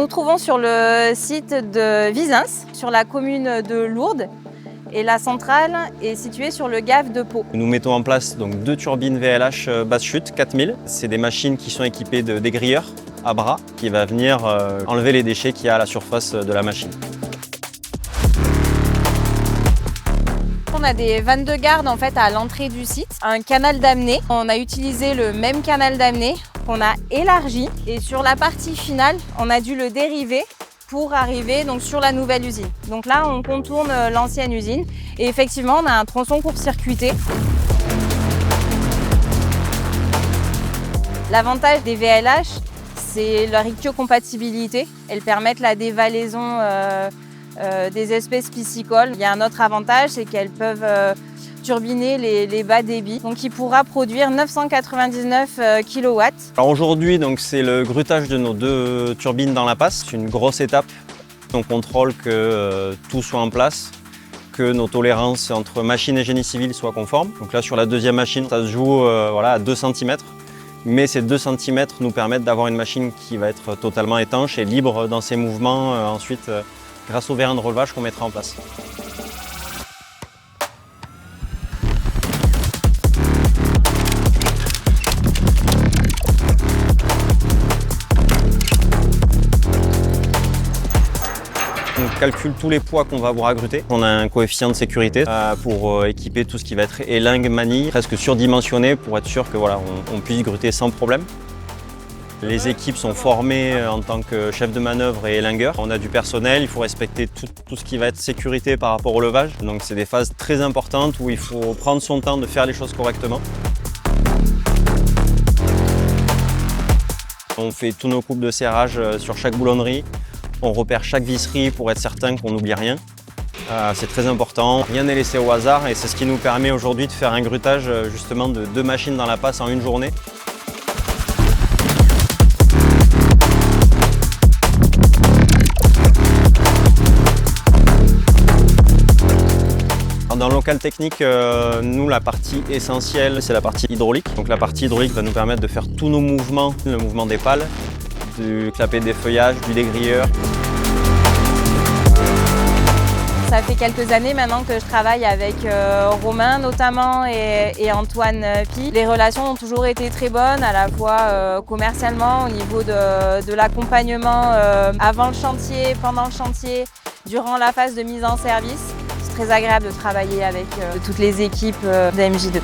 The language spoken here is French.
nous trouvons sur le site de Visins, sur la commune de Lourdes. Et la centrale est située sur le GAF de Pau. Nous mettons en place donc 2 turbines VLH basse chute 4000. C'est des machines qui sont équipées de dégrilleurs à bras qui va venir enlever les déchets qu'il y a à la surface de la machine. On a des vannes de garde en fait à l'entrée du site, un canal d'amener. On a utilisé le même canal d'amener qu'on a élargi et sur la partie finale, on a dû le dériver pour arriver donc sur la nouvelle usine. Donc là, on contourne l'ancienne usine et effectivement, on a un tronçon court-circuité. L'avantage des VLH, c'est leur ichtiocompatibilité. Elles permettent la dévalaison des espèces piscicoles. Il y a un autre avantage, c'est qu'elles peuvent turbiner les bas débits. Donc il pourra produire 999 kW. Alors aujourd'hui, c'est le grutage de nos 2 turbines dans la passe. C'est une grosse étape. On contrôle que tout soit en place, que nos tolérances entre machine et génie civil soient conformes. Donc là, sur la deuxième machine, ça se joue à 2 cm. Mais ces 2 cm nous permettent d'avoir une machine qui va être totalement étanche et libre dans ses mouvements ensuite grâce au vérin de relevage qu'on mettra en place. On calcule tous les poids qu'on va avoir à gruter. On a un coefficient de sécurité pour équiper tout ce qui va être élingue, manille, presque surdimensionné pour être sûr que on puisse gruter sans problème. Les équipes sont formées en tant que chef de manœuvre et élingueur. On a du personnel, il faut respecter tout ce qui va être sécurité par rapport au levage. Donc c'est des phases très importantes où il faut prendre son temps de faire les choses correctement. On fait tous nos coupes de serrage sur chaque boulonnerie. On repère chaque visserie pour être certain qu'on n'oublie rien. C'est très important, rien n'est laissé au hasard et c'est ce qui nous permet aujourd'hui de faire un grutage justement de 2 machines dans la passe en une journée. Dans le local technique, nous, la partie essentielle, c'est la partie hydraulique. Donc la partie hydraulique va nous permettre de faire tous nos mouvements, le mouvement des pales, du clapet des feuillages, du dégrilleur. Ça fait quelques années maintenant que je travaille avec Romain notamment et Antoine Pi. Les relations ont toujours été très bonnes, à la fois commercialement, au niveau de l'accompagnement avant le chantier, pendant le chantier, durant la phase de mise en service. C'est très agréable de travailler avec toutes les équipes d'AMJ2.